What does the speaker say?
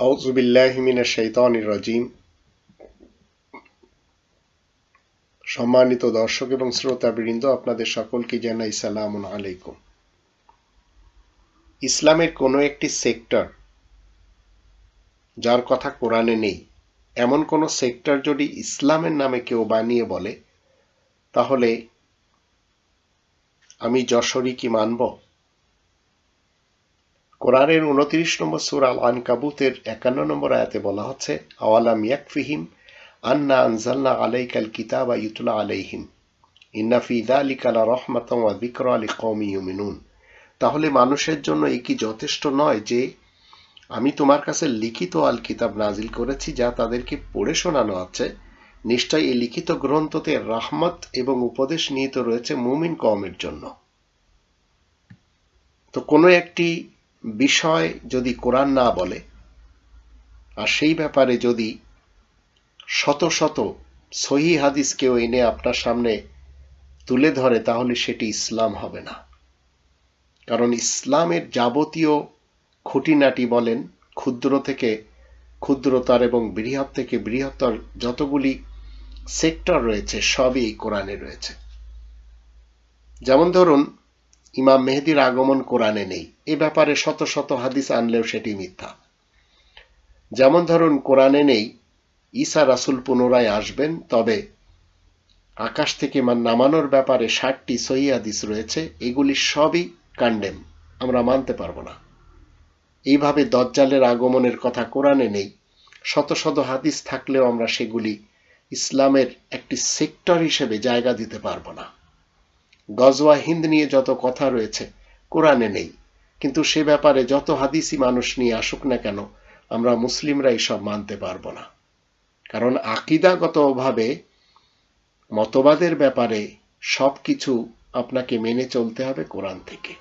আউযু বিল্লাহি মিনাশ শাইতানির রাজিম। সম্মানিত দর্শক এবং শ্রোতাবৃন্দ, আপনাদের সকলকে জানাই সালামুন আলাইকুম। ইসলামের কোনো একটি সেক্টর যার কথা কোরআনে নেই, এমন কোনো সেক্টর যদি ইসলামের নামে কেউ বানিয়ে বলে, তাহলে আমি যশোরী কি মানব? কোরআনের 29 নম্বর সূরা আল আনকাবুতের 51 নম্বর আয়াতে বলা হচ্ছে, আওয়ালাম ইয়াকফিহিম আন্না আনজালনা আলাইকাল কিতাবা ইউতলা আলাইহিম ইন্না ফি যালিকা লারাহমাতাও ওয়া যিকরা লিকওমিন ইউমিনুন। তাহলে মানুষের জন্য এ কি যথেষ্ট নয় যে আমি তোমার কাছে লিখিত আল কিতাব নাজিল করেছি, যা তাদেরকে পড়ে শোনানো হচ্ছে? নিশ্চয় এই লিখিত গ্রন্থতে রাহমত এবং উপদেশ নিহিত রয়েছে মুমিন কওমের জন্য। তো কোনো একটি বিষয় যদি কোরআন না বলে, আর সেই ব্যাপারে যদি শত শত সহিহ হাদিস কেউ এনে আপনার সামনে তুলে ধরে, তাহলে সেটি ইসলাম হবে না। কারণ ইসলামের যাবতীয় খুঁটিনাটি বলেন, ক্ষুদ্র থেকে ক্ষুদ্রতর এবং বৃহৎ থেকে বৃহত্তর যতগুলি সেক্টর রয়েছে, সবই এই কোরআনে রয়েছে। যেমন ধরুন, ইমাম মেহেদির আগমন কোরআনে নেই, এ ব্যাপারে শত শত হাদিস আনলেও সেটি মিথ্যা। যেমন ধরুন, কোরআনে নেই ঈসা রাসূল পুনরায় আসবেন, তবে আকাশ থেকে নামানোর ব্যাপারে 60টি সহিহ হাদিস রয়েছে, এগুলি সবই কান্ডেম, আমরা মানতে পারবো না। এইভাবে দজ্জালের আগমনের কথা কোরআনে নেই, শত শত হাদিস থাকলেও আমরা সেগুলি ইসলামের একটি সেক্টর হিসেবে জায়গা দিতে পারবো না। গজওয়া হিন্দ নিয়ে যত কথা রয়েছে কোরআনে নেই, কিন্তু সে ব্যাপারে যত হাদিসই মানুষ নিয়ে আসুক না কেন, আমরা মুসলিমরা এসব মানতে পারবো না। কারণ আকীদাগতভাবে মতবাদের ব্যাপারে সবকিছু আপনাকে মেনে চলতে হবে কোরআন থেকে।